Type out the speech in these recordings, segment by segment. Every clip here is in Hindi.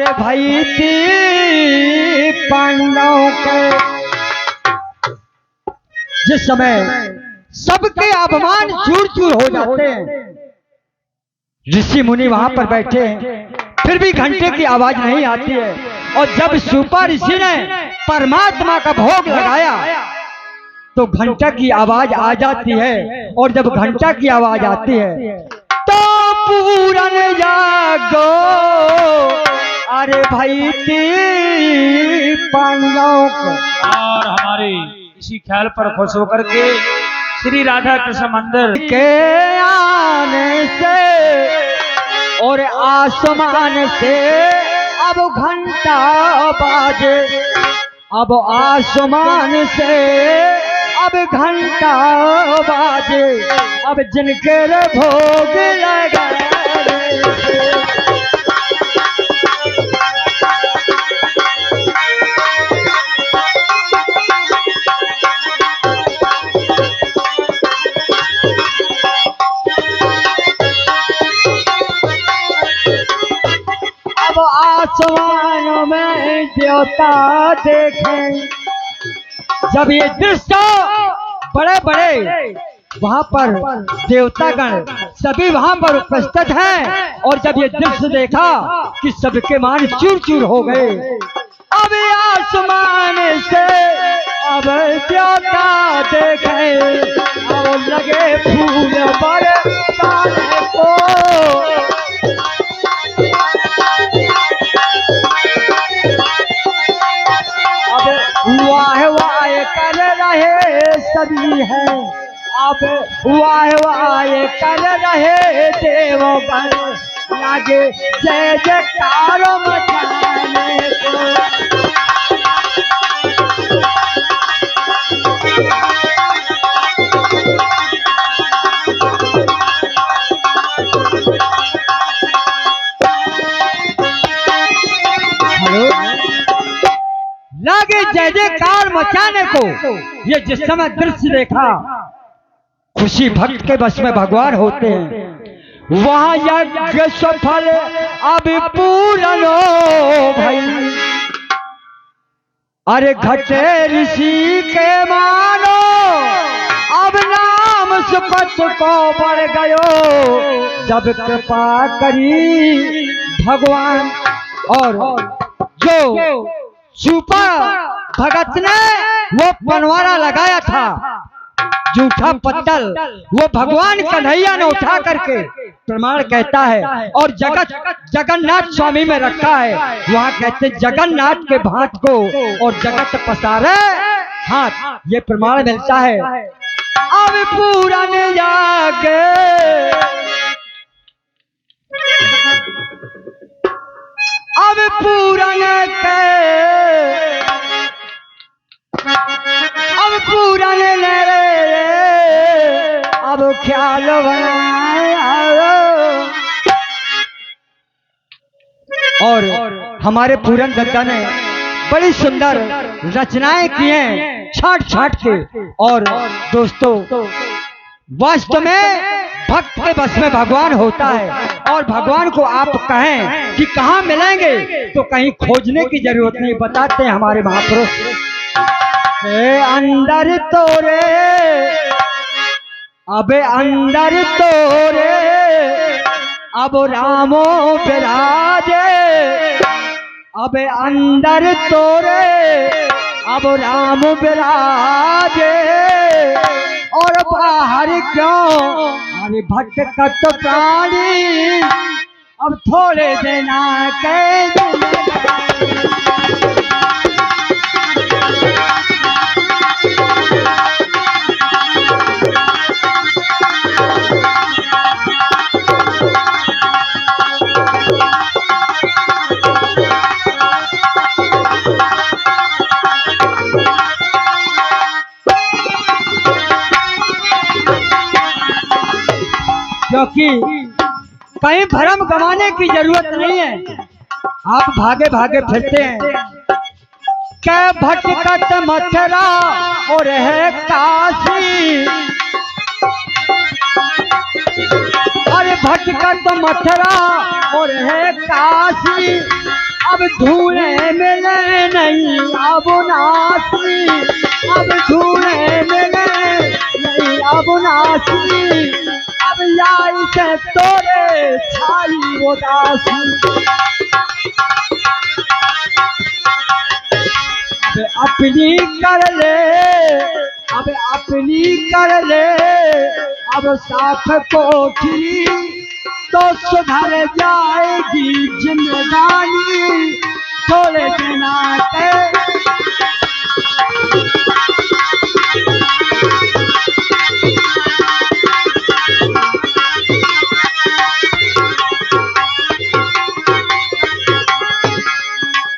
अरे भाई थी पांडवों के जिस समय सबके अपमान चूर चूर हो जाते हैं, ऋषि मुनि वहां पर बैठे हैं, फिर भी घंटे की आवाज नहीं आती है। और जब सुपर ऋषि ने परमात्मा का भोग लगाया तो घंटा की आवाज आ जाती है। और जब घंटा की आवाज आती है तो पूरन जागो अरे भाई थी पांडवों को। और हमारे इसी ख्याल पर खुश होकर के श्री राधा कृष्ण मंदिर के आने से और आसमान से अब घंटा बाजे, अब आसमान से अब घंटा बाजे, अब जिनके भोग लगाए अब आसमान में देवता देखें। जब ये दृश्य बड़े बड़े वहां पर देवतागण सभी वहां पर उपस्थित हैं, और जब ये दृश्य देखा कि सबके मान चूर चूर हो गए। अब आसमान से अब देवता देखे, अब लगे फूल बरसाने को। वाह वाह कर रहे सभी हैं, अब वाह वाह कर रहे देवगण, लागे जय जयकार मचाने को। लागे जय जयकार मचाने को। ये जिस समय दृश्य देखा, खुशी भक्त के बस में भगवान होते हैं। वहां यज्ञ सफल अब पूर्ण हो भाई, अरे घटे ऋषि के मानो अब नाम सुपथ को बढ़ गयो। जब कृपा करी भगवान और जो सुपर भगत ने वो बनवारा लगाया था जूठा पत्तल, वो भगवान कन्हैया ने उठा करके प्रमाण कहता है और जगन्नाथ स्वामी में रखा है। वहां कहते जगन्नाथ के भात को और जगत पसारे हाथ, ये प्रमाण मिलता है। अब पूरन जागे अब पूरन के अब पूरन रे अब ख्याल बनाए। और हमारे पूरन दत्ता ने बड़ी सुंदर रचनाएं की हैं छाट छाट के। और दोस्तों वास्तव में भक्त के बस में भगवान होता है, और भगवान को आप कहें कि कहाँ मिलेंगे तो कहीं खोजने की जरूरत नहीं, बताते हैं हमारे महापुरुष। अंदर तोरे अबे अंदर तोरे अब रामो विराजे, अबे अंदर तोरे अब राम विराजे। और बाहर क्यों अरे भटकत प्राणी अब थोड़े देना के क्योंकि कहीं भरम गंवाने की जरूरत नहीं है। आप भागे भागे फिरते हैं। क्या भटकत मथुरा और है काशी, अरे भटकत मथुरा और है काशी। अब ढूंढे मिले नहीं अब नासी, अब ढूंढे मिले नहीं अब नासी, अब याई से तोरे छाई उदासी। अब अपनी कर ले, अब अपनी कर ले, अब साफ कोठरी तो सुधर जाएगी जिंदगानी थोड़े दिन आते।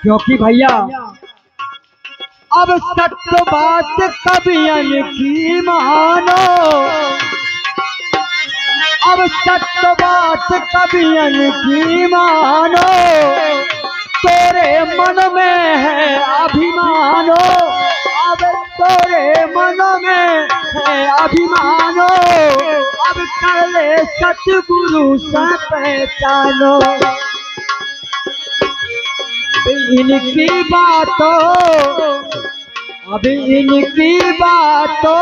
क्योंकि भैया अब सत्य बात कबियन की मानो, अब सत्य बात कबियन की मानो, तेरे मन में है अभिमानो, अब तेरे मन में है अभिमानो, अब कर ले सतगुरु से पहचानो। इनकी बातों, अब इनकी बातों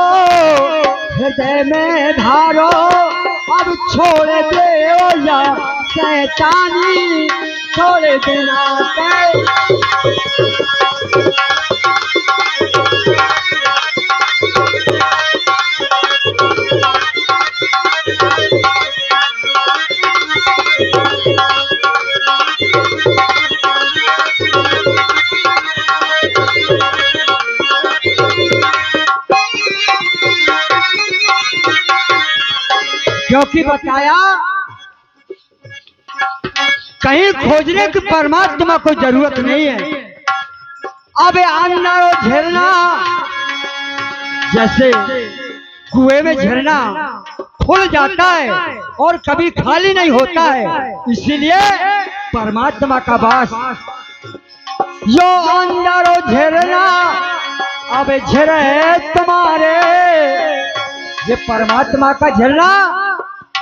हृदय में धारो, अब छोड़ दे या शैतानी थोड़े दिन आते। क्योंकि बताया कहीं खोजने की परमात्मा को जरूरत नहीं है। अब अंदर झरना जैसे कुएं में झरना खुल जाता है और कभी खाली नहीं होता है, इसीलिए परमात्मा का वास जो अंदर झरना अब झरे तुम्हारे, ये परमात्मा का झरना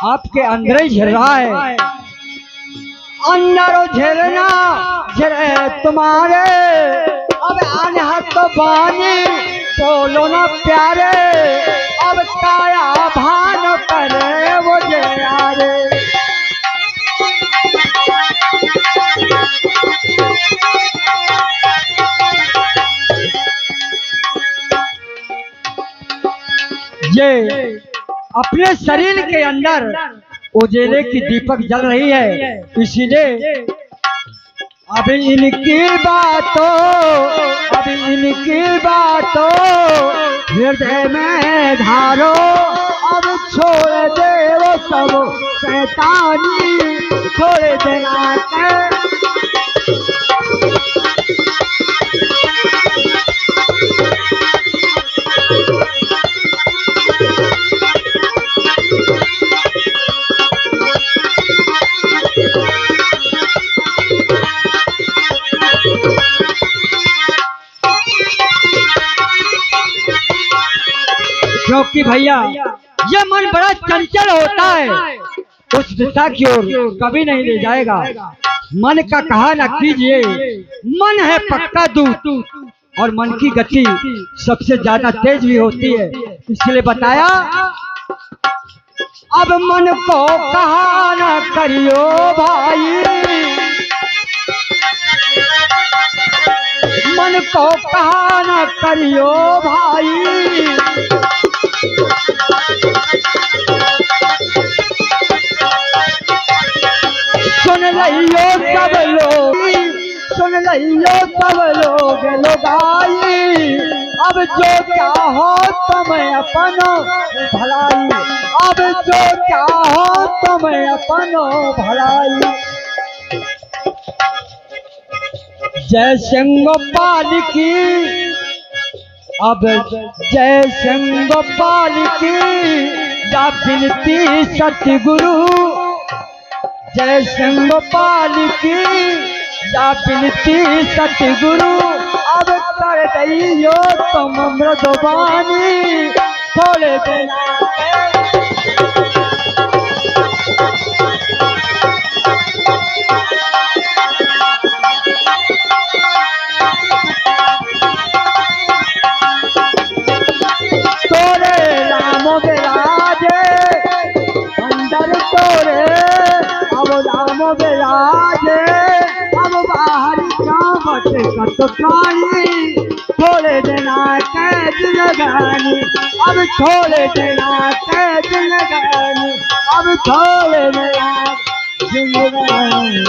आपके अंदर ही झर रहा है। अंदर झरना झरे तुम्हारे, अब अनहत बानी बोलो न प्यारे, अब काया भान करे वो जयारे। ये अपने शरीर के अंदर उजेले की दीपक जल रही है, इसीलिए अब इनकी बातों, अब इनकी बातों हृदय में धारो, अब छोड़ दे वो सब शैतानी थोड़े दिन आते। क्योंकि भैया ये मन बड़ा चंचल होता है, उस दिशा की ओर कभी नहीं ले जाएगा। मन का कहा न कीजिए, मन है पक्का दूत और मन की गति सबसे ज्यादा तेज भी होती है, इसलिए बताया अब मन को कहा न करियो भाई, मन को कहा न करियो भाई, सुन लियो सब लोग, सुन लियो सब लोग लोगाई, अब जो क्या हो तुम अपनो भलाई, अब जो क्या हो तुम अपनो भलाई। जय सिंह गोपाल की, अब जय सिंह गोपाल की या बिनती सतगुरु, जय सिंह गोपाल की या बिनती सतगुरु, अब कर दियो तुम मृदुबानी थोड़े दिन आते। राजे अब बाहरी कामत कतकानी छोड़े देना कैद लगानी अब छोड़े देना कैद लगानी अब छोड़े देना जिंदगानी